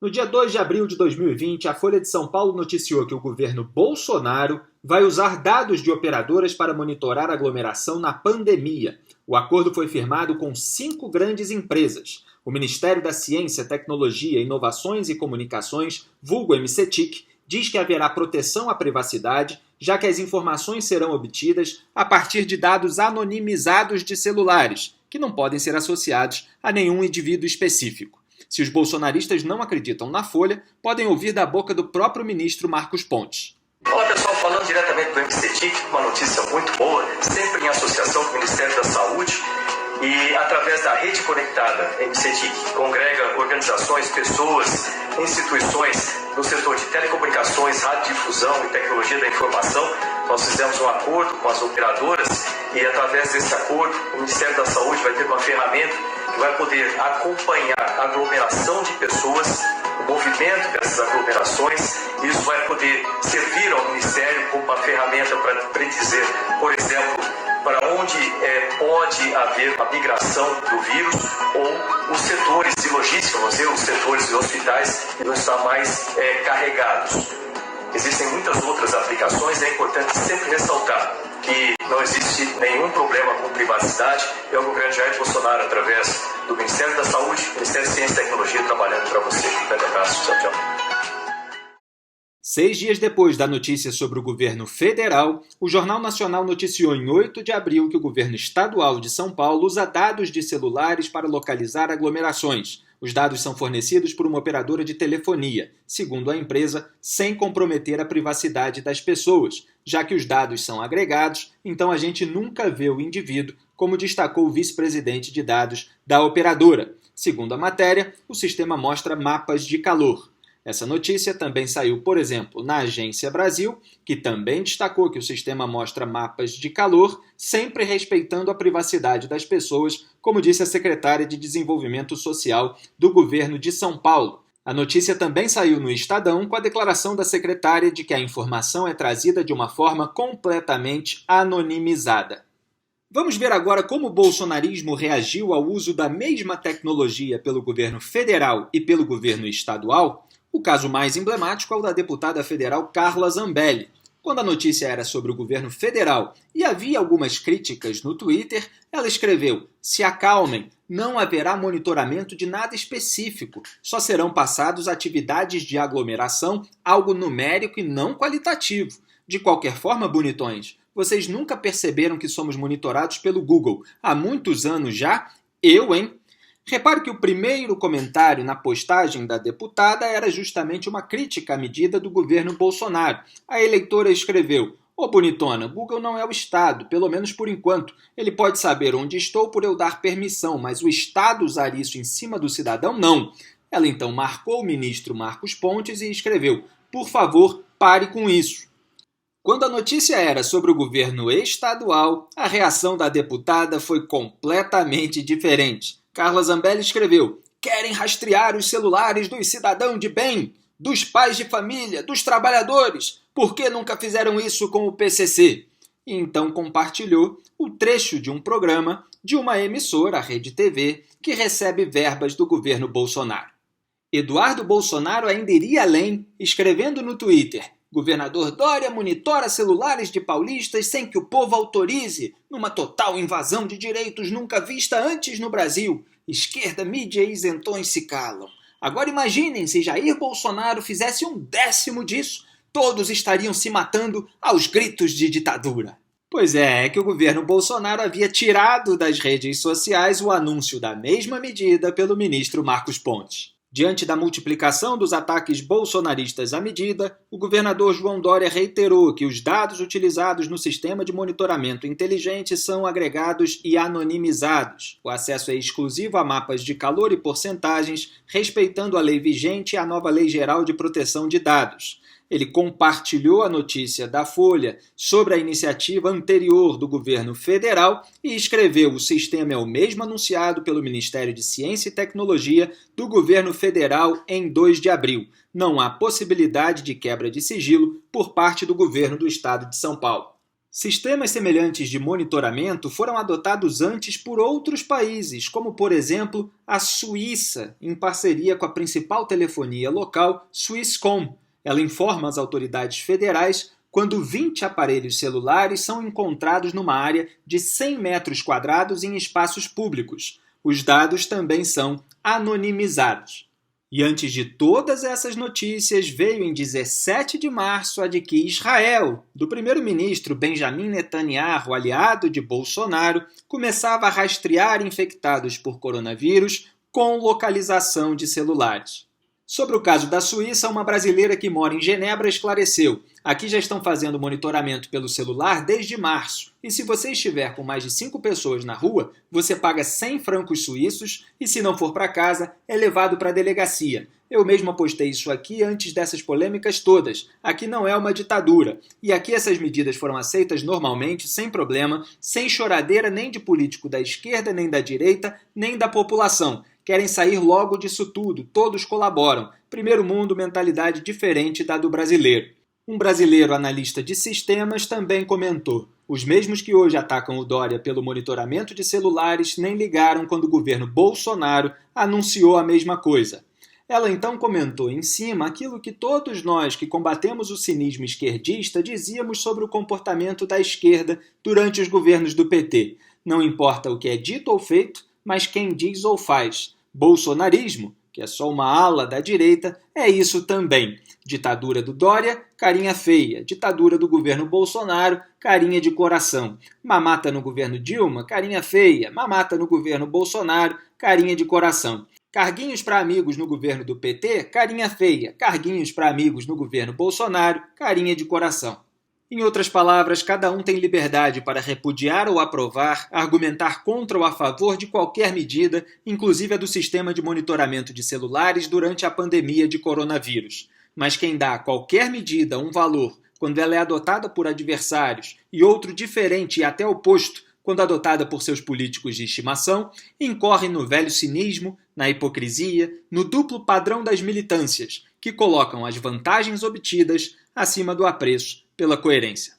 No dia 2 de abril de 2020, a Folha de São Paulo noticiou que o governo Bolsonaro vai usar dados de operadoras para monitorar a aglomeração na pandemia. O acordo foi firmado com 5 grandes empresas. O Ministério da Ciência, Tecnologia, Inovações e Comunicações, vulgo MCTIC, diz que haverá proteção à privacidade, já que as informações serão obtidas a partir de dados anonimizados de celulares, que não podem ser associados a nenhum indivíduo específico. Se os bolsonaristas não acreditam na Folha, podem ouvir da boca do próprio ministro Marcos Pontes. Olá pessoal, falando diretamente do MCTIC, uma notícia muito boa, sempre em associação com o Ministério da Saúde e através da rede conectada MCTIC, que congrega organizações, pessoas, instituições no setor de telecomunicações, radiodifusão e tecnologia da informação. Nós fizemos um acordo com as operadoras e através desse acordo o Ministério da Saúde vai ter uma ferramenta que vai poder acompanhar a aglomeração de pessoas, o movimento dessas aglomerações. Isso vai poder servir ao Ministério como uma ferramenta para predizer, por exemplo, para onde pode haver uma migração do vírus ou os setores de logística, vamos dizer, os setores de hospitais que vão estar mais carregados. Existem muitas outras aplicações, é importante sempre ressaltar que não existe nenhum problema com privacidade. É o governo Jair Bolsonaro, através do Ministério da Saúde, Ministério da Ciência e Tecnologia, trabalhando para você. Um grande abraço, tchau, tchau. 6 dias depois da notícia sobre o governo federal, o Jornal Nacional noticiou em 8 de abril que o governo estadual de São Paulo usa dados de celulares para localizar aglomerações. Os dados são fornecidos por uma operadora de telefonia, segundo a empresa, sem comprometer a privacidade das pessoas, já que os dados são agregados, então a gente nunca vê o indivíduo, como destacou o vice-presidente de dados da operadora. Segundo a matéria, o sistema mostra mapas de calor. Essa notícia também saiu, por exemplo, na Agência Brasil, que também destacou que o sistema mostra mapas de calor, sempre respeitando a privacidade das pessoas, como disse a secretária de Desenvolvimento Social do governo de São Paulo. A notícia também saiu no Estadão com a declaração da secretária de que a informação é trazida de uma forma completamente anonimizada. Vamos ver agora como o bolsonarismo reagiu ao uso da mesma tecnologia pelo governo federal e pelo governo estadual? O caso mais emblemático é o da deputada federal Carla Zambelli. Quando a notícia era sobre o governo federal e havia algumas críticas no Twitter, ela escreveu: "Se acalmem, não haverá monitoramento de nada específico, só serão passados atividades de aglomeração, algo numérico e não qualitativo. De qualquer forma, bonitões, vocês nunca perceberam que somos monitorados pelo Google há muitos anos já? Eu, hein?" Repare que o primeiro comentário na postagem da deputada era justamente uma crítica à medida do governo Bolsonaro. A eleitora escreveu: "Ô bonitona, Google não é o Estado, pelo menos por enquanto. Ele pode saber onde estou por eu dar permissão, mas o Estado usar isso em cima do cidadão, não." Ela então marcou o ministro Marcos Pontes e escreveu: "Por favor, pare com isso." Quando a notícia era sobre o governo estadual, a reação da deputada foi completamente diferente. Carla Zambelli escreveu: "Querem rastrear os celulares dos cidadãos de bem, dos pais de família, dos trabalhadores. Por que nunca fizeram isso com o PCC?" E então compartilhou o trecho de um programa de uma emissora, a Rede TV, que recebe verbas do governo Bolsonaro. Eduardo Bolsonaro ainda iria além, escrevendo no Twitter: "Governador Dória monitora celulares de paulistas sem que o povo autorize, numa total invasão de direitos nunca vista antes no Brasil. Esquerda, mídia e isentões se calam. Agora imaginem se Jair Bolsonaro fizesse 1/10 disso, todos estariam se matando aos gritos de ditadura." Pois é que o governo Bolsonaro havia tirado das redes sociais o anúncio da mesma medida pelo ministro Marcos Pontes. Diante da multiplicação dos ataques bolsonaristas à medida, o governador João Dória reiterou que os dados utilizados no sistema de monitoramento inteligente são agregados e anonimizados. O acesso é exclusivo a mapas de calor e porcentagens, respeitando a lei vigente e a nova Lei Geral de Proteção de Dados. Ele compartilhou a notícia da Folha sobre a iniciativa anterior do governo federal e escreveu: "O sistema é o mesmo anunciado pelo Ministério de Ciência e Tecnologia do governo federal em 2 de abril. Não há possibilidade de quebra de sigilo por parte do governo do estado de São Paulo." Sistemas semelhantes de monitoramento foram adotados antes por outros países, como, por exemplo, a Suíça, em parceria com a principal telefonia local, Swisscom. Ela informa as autoridades federais quando 20 aparelhos celulares são encontrados numa área de 100 metros quadrados em espaços públicos. Os dados também são anonimizados. E antes de todas essas notícias, veio em 17 de março a de que Israel, do primeiro-ministro Benjamin Netanyahu, aliado de Bolsonaro, começava a rastrear infectados por coronavírus com localização de celulares. Sobre o caso da Suíça, uma brasileira que mora em Genebra esclareceu: aqui já estão fazendo monitoramento pelo celular desde março, e se você estiver com mais de 5 pessoas na rua, você paga 100 francos suíços e, se não for para casa, é levado para a delegacia. Eu mesmo postei isso aqui antes dessas polêmicas todas. Aqui não é uma ditadura. E aqui essas medidas foram aceitas normalmente, sem problema, sem choradeira nem de político da esquerda, nem da direita, nem da população. Querem sair logo disso tudo, todos colaboram. Primeiro mundo, mentalidade diferente da do brasileiro. Um brasileiro analista de sistemas também comentou: os mesmos que hoje atacam o Dória pelo monitoramento de celulares nem ligaram quando o governo Bolsonaro anunciou a mesma coisa. Ela então comentou em cima aquilo que todos nós que combatemos o cinismo esquerdista dizíamos sobre o comportamento da esquerda durante os governos do PT. Não importa o que é dito ou feito, mas quem diz ou faz. Bolsonarismo, que é só uma ala da direita, é isso também. Ditadura do Dória, carinha feia. Ditadura do governo Bolsonaro, carinha de coração. Mamata no governo Dilma, carinha feia. Mamata no governo Bolsonaro, carinha de coração. Carguinhos para amigos no governo do PT, carinha feia. Carguinhos para amigos no governo Bolsonaro, carinha de coração. Em outras palavras, cada um tem liberdade para repudiar ou aprovar, argumentar contra ou a favor de qualquer medida, inclusive a do sistema de monitoramento de celulares durante a pandemia de coronavírus. Mas quem dá a qualquer medida um valor quando ela é adotada por adversários e outro diferente e até oposto quando adotada por seus políticos de estimação, incorre no velho cinismo, na hipocrisia, no duplo padrão das militâncias, que colocam as vantagens obtidas acima do apreço pela coerência.